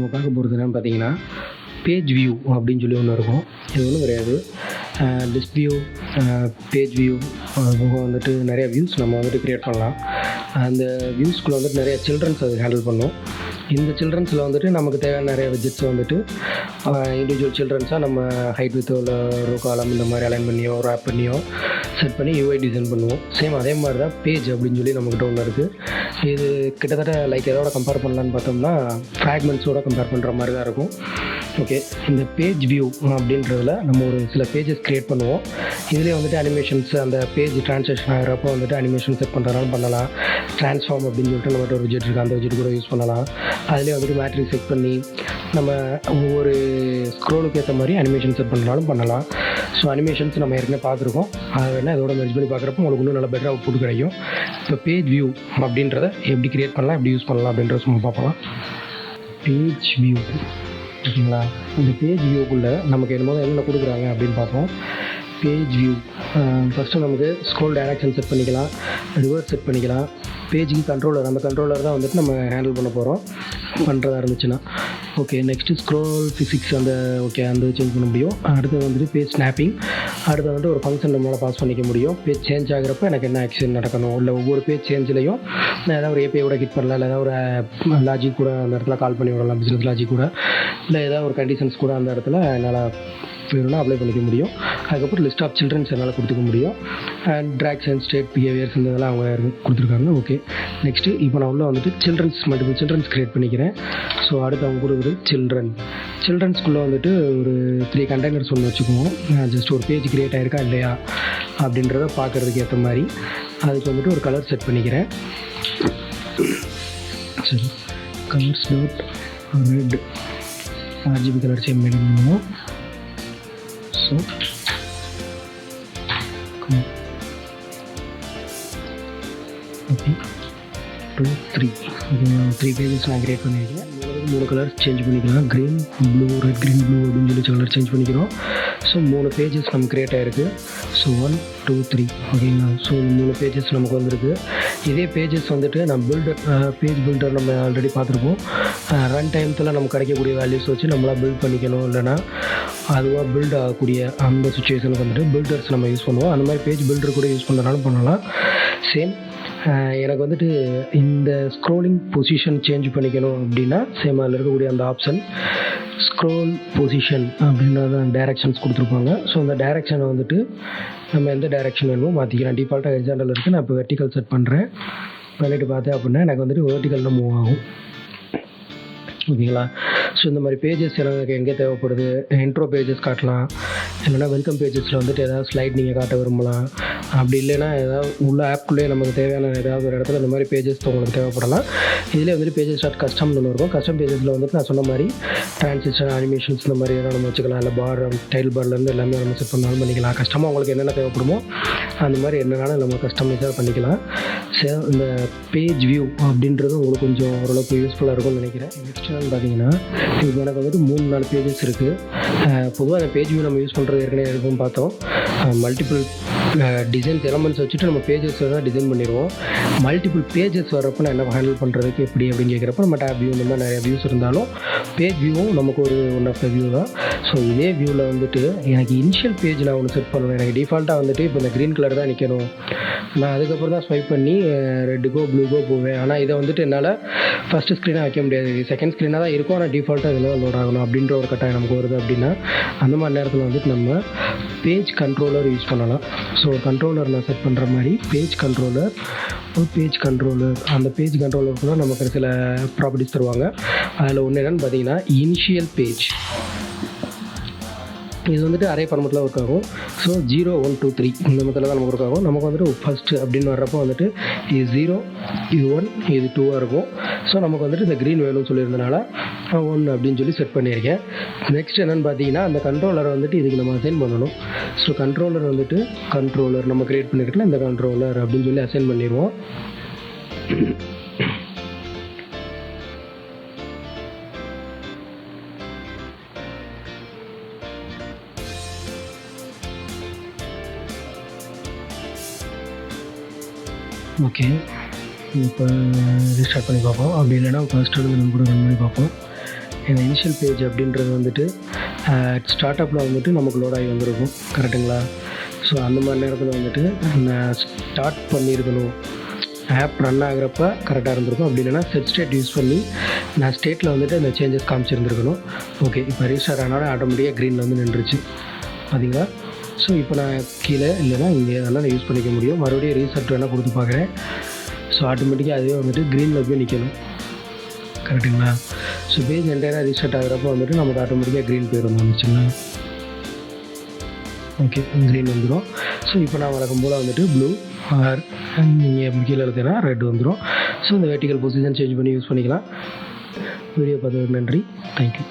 நம்ம பார்க்க போகிறது என்னென்னு பார்த்தீங்கன்னா பேஜ் வியூ அப்படின்னு சொல்லி ஒன்று இருக்கும். இது ஒன்றும் கிடையாது, லிஸ்ட் வியூ, பேஜ் வியூ, அதுபோக வந்துட்டு நிறைய வியூஸ் நம்ம வந்துட்டு க்ரியேட் பண்ணலாம். அந்த வியூஸ்குள்ளே வந்துட்டு நிறைய சில்ட்ரன்ஸ் அது ஹேண்டில் பண்ணும். இந்த சில்ட்ரன்ஸில் வந்துட்டு நமக்கு தேவையான நிறைய விஜெட்ஸ் வந்துட்டு இண்டிவிஜுவல் சில்ட்ரன்ஸாக நம்ம ஹைட் வித் ஒரு காலம் இந்த மாதிரி அலைன் பண்ணியோ ரேப் பண்ணியோ செட் பண்ணி யூஐ டிசைன் பண்ணுவோம். சேம் அதே மாதிரி தான் பேஜ் அப்படின்னு சொல்லி நம்மக்கிட்ட ஒன்று இருக்குது. இது கிட்டத்தட்ட லைக் எதோட கம்பேர் பண்ணலான்னு பார்த்தோம்னா ஃப்ராக்மெண்ட்ஸோட கம்பேர் பண்ணுற மாதிரி தான் இருக்கும். ஓகே, இந்த பேஜ் வியூ அப்படின்றதில் நம்ம ஒரு சில பேஜஸ் க்ரியேட் பண்ணுவோம். இதுலேயே வந்துட்டு அனிமேஷன்ஸ், அந்த பேஜ் ட்ரான்ஸ்லேஷன் ஆகிறப்போ வந்துட்டு அனிமேஷன் செட் பண்ணுறதுனாலும் பண்ணலாம். ட்ரான்ஸ்ஃபார்ம் அப்படின்னு சொல்லிட்டு நம்மகிட்ட ஒரு விஜெட் இருக்குது, அந்த விஜெட் கூட யூஸ் பண்ணலாம். அதிலே வந்துட்டு மேட்ரிக்ஸ் செட் பண்ணி நம்ம ஒவ்வொரு ஸ்க்ரோலுக்கு ஏற்ற மாதிரி அனிமேஷன் செட் பண்ணாலும் பண்ணலாம். ஸோ அனிமேஷன்ஸ் நம்ம ஏற்கனவே பார்த்துருக்கோம். அதை வேணால் இதோட மெர்ஜ் பண்ணி பார்க்குறப்போ உங்களுக்கு இன்னும் நல்ல பெட்டராக அவுட்புட் கிடைக்கும். இப்போ பேஜ் வியூ அப்படின்றத எப்படி க்ரியேட் பண்ணலாம், எப்படி யூஸ் பண்ணலாம் அப்படின்றத சும்மா பார்க்கலாம். பேஜ் வியூ ஓகேங்களா. இந்த பேஜ் வியூக்குள்ளே நமக்கு என்னென்ன கொடுக்குறாங்க அப்படின்னு பார்ப்போம். பேஜ் வியூ ஃபஸ்ட்டு நமக்கு ஸ்க்ரோல் டைரக்ஷன் செட் பண்ணிக்கலாம், ரிவர்ஸ் செட் பண்ணிக்கலாம். பேஜுக்கு கண்ட்ரோலர், அந்த கண்ட்ரோலர் தான் வந்துட்டு நம்ம ஹேண்டில் பண்ண போகிறோம் பண்ணுறதா இருந்துச்சுன்னா. ஓகே, நெக்ஸ்ட்டு ஸ்க்ரோல் ஃபிசிக்ஸ் அந்த சேஞ்ச் பண்ண முடியும். அடுத்து வந்துட்டு பேஜ் ஸ்னாப்பிங், அடுத்து வந்துட்டு ஒரு ஃபங்க்ஷன் நம்மளால் பாஸ் பண்ணிக்க முடியும். பேஜ் சேஞ்ச் ஆகிறப்ப எனக்கு என்ன ஆக்ஷன் நடக்கணும், இல்லை ஒவ்வொரு பேஜ் சேஞ்சிலையும் நான் ஏதாவது ஒரு ஏபிஐயோட ஹிட் பண்ணலாம், இல்லை ஏதாவது ஒரு லாஜிக் கூட அந்த இடத்துல கால் பண்ணி விடலாம், பிஸ்னஸ் லாஜிக் கூட, இல்லை ஏதாவது ஒரு கண்டிஷன்ஸ் கூட அந்த இடத்துல என்னால் வேணும்னா அப்ளை பண்ணிக்க முடியும். அதுக்கப்புறம் லிஸ்ட் ஆஃப் சில்ட்ரன்ஸ் என்னால் கொடுத்துக்க முடியும். And tracks and state behaviours இந்த இதெல்லாம் அவங்க கொடுத்துருக்காங்க. ஓகே, நெக்ஸ்ட்டு இப்போ நான் உள்ள வந்துட்டு மல்டிபிள் சில்ட்ரன்ஸ் க்ரியேட் பண்ணிக்கிறேன். ஸோ அடுத்து அவங்க கொடுக்குறது சில்ட்ரன்ஸ்குள்ளே வந்துட்டு ஒரு 3 கண்டெய்னர்ஸ் ஒன்று வச்சுக்குவோம். ஜஸ்ட் ஒரு பேஜ் க்ரியேட் ஆகிருக்கா இல்லையா அப்படின்றத பார்க்குறதுக்கு ஏற்ற மாதிரி அதுக்கு வந்துட்டு ஒரு கலர் செட் பண்ணிக்கிறேன். சரி, colours dot red RGB colour same maintain பண்ணுவோம். ஸோ ஓகே 2 3 3 பேஜஸ் நான் க்ரியேட் பண்ணியிருக்கேன். 3 கலர்ஸ் சேஞ்ச் பண்ணிக்கலாம். Green blue, red green blue அப்படின்னு சொல்லி கலர் சேஞ்ச் பண்ணிக்கிறோம். ஸோ 3 பேஜஸ் நம்ம க்ரியேட் ஆகிருக்கு. ஸோ 1 2 3 ஓகேங்களா. ஸோ 3 பேஜஸ் நமக்கு வந்திருக்கு. இதே பேஜஸ் வந்துட்டு நம்ம பேஜ் பில்டர் நம்ம ஆல்ரெடி பார்த்துருப்போம். ரன் டைம்ஸில் நமக்கு கிடைக்கக்கூடிய வேல்யூஸ் வச்சு நம்மளாக பில்ட் பண்ணிக்கணும், இல்லைனா அதுவாக பில்ட் ஆகக்கூடிய அந்த சுச்சுவேஷனுக்கு வந்துட்டு பில்டர்ஸ் நம்ம யூஸ் பண்ணுவோம். அந்த மாதிரி பேஜ் பில்டர் கூட யூஸ் பண்ணுறதுனாலும் பண்ணலாம். சேம் எனக்கு வந்துட்டு இந்த ஸ்க்ரோலிங் பொசிஷன் சேஞ்ச் பண்ணிக்கணும் அப்படின்னா சேம் அதில் இருக்கக்கூடிய அந்த ஆப்ஷன் ஸ்க்ரோல் பொசிஷன் அப்படின்றத டைரக்ஷன்ஸ் கொடுத்துருப்பாங்க. ஸோ அந்த டைரக்ஷனை வந்துட்டு நம்ம எந்த டைரக்ஷன் வேணுமோ மாற்றிக்கலாம். டிஃபால்ட்டாக ஹரிசாண்டல் இருக்குது, நான் இப்போ வெர்டிக்கல் செட் பண்ணுறேன். பண்ணிட்டு பார்த்தேன் அப்படின்னா எனக்கு வந்துட்டு வெர்டிக்கலில் மூவ் ஆகும். ஓகேங்களா. ஸோ இந்த மாதிரி பேஜஸ் எனக்கு எங்கே தேவைப்படுது, இன்ட்ரோ பேஜஸ் காட்டலாம், இல்லைனா வெல்கம் பேஜஸில் வந்துட்டு ஏதாவது ஸ்லைட் நீங்கள் காட்ட விரும்பலாம். அப்படி இல்லைன்னா ஏதாவது உள்ள ஆப்குள்ளேயே நமக்கு தேவையான ஏதாவது ஒரு இடத்துல இந்த மாதிரி பேஜஸ் உங்களுக்கு தேவைப்படலாம். இதிலே வந்துட்டு பேஜஸ் டாட் கஸ்டம்னு ஒன்று இருக்கும். கஸ்டம் பேஜஸில் வந்துட்டு நான் சொன்ன மாதிரி ட்ரான்சிஷன், அனிமேஷன்ஸ் இந்த மாதிரி எதாவது நம்ம வச்சுக்கலாம். இல்லை பார், டைல் பார்லேருந்து எல்லாமே நம்ம செட் பண்ணாலும் பண்ணிக்கலாம். கஸ்டமாக உங்களுக்கு என்னென்ன தேவைப்படுமோ அந்த மாதிரி என்னென்னாலும் நம்ம கஸ்டமைஸாக பண்ணிக்கலாம். ஸோ இந்த பேஜ் வியூ அப்படின்றது உங்களுக்கு கொஞ்சம் ஓரளவுக்கு யூஸ்ஃபுல்லாக இருக்கும்னு நினைக்கிறேன். நெக்ஸ்ட் பார்த்தீங்கன்னா இப்போ எனக்கு வந்துட்டு 3-4 பேஜஸ் இருக்குது. பொதுவாக அந்த பேஜ் வியூ நம்ம யூஸ் பண்ணுறது ஏற்கனவே இருக்குன்னு பார்த்தோம். மல்டிபிள் டிசைன்ஸ் எலமெண்ட்ஸ் வச்சுட்டு நம்ம பேஜஸ் தான் டிசைன் பண்ணிடுவோம். மல்டிபிள் பேஜஸ் வரப்போ நான் என்ன ஹேண்டில் பண்ணுறதுக்கு எப்படி அப்படின்னு கேட்குறப்ப நம்ம டேப் வியூ இந்த மாதிரி நிறைய வியூஸ் இருந்தாலும் பேஜ் வியூவும் நமக்கு ஒரு ஒன் ஆஃப் த வியூ தான். ஸோ இதே வியூவில் வந்துட்டு எனக்கு இனிஷியல் பேஜ் நான் ஒன்று செட் பண்ணுவேன். எனக்கு டிஃபால்ட்டாக வந்துட்டு இப்போ இந்த க்ரீன் கலர் தான் நிற்கணும், நான் அதுக்கப்புறம் தான் ஸ்வைப் பண்ணி ரெட்டுக்கோ ப்ளூக்கோ போவேன். ஆனால் இதை வந்துட்டு என்னால் ஃபஸ்ட்டு ஸ்க்ரீனாக வைக்க முடியாது, செகண்ட் ஸ்க்ரீனாக தான் இருக்கும். ஆனால் டிஃபால்ட்டாக இதில் தான் லோட் ஆகணும் அப்படின்ற ஒரு கட்டாயம் நமக்கு வருது. அப்படின்னா அந்த மாதிரி நேரத்தில் வந்துட்டு நம்ம பேஜ் கண்ட்ரோலர் யூஸ் பண்ணலாம். ஸோ கண்ட்ரோலர் நான் செட் பண்ணுற மாதிரி பேஜ் கண்ட்ரோலர் அந்த பேஜ் கண்ட்ரோலருக்குள்ள நமக்கு சில ப்ராப்பர்ட்டிஸ் தருவாங்க. அதில் ஒன்று என்னென்னு பார்த்தீங்கன்னா இனிஷியல் பேஜ், இது வந்துட்டு அரே ஃபார்மெட்டில் ஒர்க் ஆகும். ஸோ 0 1 2 3 இந்த மெத்தடில் தான் நமக்கு ஒர்க் ஆகும். நமக்கு வந்துட்டு ஃபஸ்ட்டு அப்படின்னு வர்றப்போ வந்துட்டு இது 0 இது 1 இது 2 இருக்கும். ஸோ நமக்கு வந்துட்டு இந்த க்ரீன் வேணும்னு சொல்லியிருந்தனால 1 அப்படின்னு சொல்லி செட் பண்ணியிருக்கேன். நெக்ஸ்ட் என்னென்னு பார்த்தீங்கன்னா அந்த கண்ட்ரோலரை வந்துட்டு இதுக்கு நம்ம அசைன் பண்ணணும். ஸோ கண்ட்ரோலர் வந்துட்டு நம்ம க்ரியேட் பண்ணியிருக்கல இந்த கண்ட்ரோலர் அப்படின்னு சொல்லி அசைன் பண்ணிடுவோம். ஓகே, இப்போ ரீஸ்டார்ட் பண்ணி பார்ப்போம். அப்படி இல்லைன்னா ஃபர்ஸ்ட் நம்ம கூட ரன் பண்ணி பார்ப்போம். இந்த இனிஷியல் பேஜ் அப்படின்றது வந்துட்டு ஸ்டார்ட் அப்பில் வந்துட்டு நமக்கு லோட் ஆகி வந்திருக்கும், கரெக்டுங்களா? ஸோ அந்த மாதிரி நேரத்தில் வந்துட்டு நான் ஸ்டார்ட் பண்ணியிருக்கணும், ஆப் ரன் ஆகிறப்ப கரெக்டாக இருந்திருக்கும். அப்படி இல்லைனா செட் ஸ்டேட் யூஸ் பண்ணி நான் ஸ்டேட்டில் வந்துட்டு இந்த சேஞ்சஸ் காமிச்சிருந்துருக்கணும். ஓகே, இப்போ ரீஸ்டார்ட் ஆனாலும் ஆட்டோமேட்டிக்காக க்ரீனில் வந்து நின்றுச்சு பார்த்தீங்களா? ஸோ இப்போ நான் கீழே இல்லைனா இங்கே அதெல்லாம் நான் யூஸ் பண்ணிக்க முடியும். மறுபடியும் ரீசெட் வேணால் கொடுத்து பார்க்குறேன். ஸோ ஆட்டோமேட்டிக்காக அதுவே வந்துட்டு க்ரீனில் போய் நிற்கணும், கரெக்டுங்களா? ஸோ பேஜ் என்டையராக ரீஸ்டார்ட் ஆகிறப்போ வந்துட்டு நமக்கு ஆட்டோமேட்டிக்காக க்ரீன் பேர் வந்துச்சுங்களா? ஓகே, க்ரீன் வந்துடும். ஸோ இப்போ நான் வழக்கம் போல் வந்துட்டு ப்ளூ ஆர் நீங்கள் கீழே எழுதுனா ரெட் வந்துடும். ஸோ இந்த வெர்டிகல் பொசிஷன் சேஞ்ச் பண்ணி யூஸ் பண்ணிக்கலாம். வீடியோ பார்த்ததுக்கு நன்றி, தேங்க்யூ.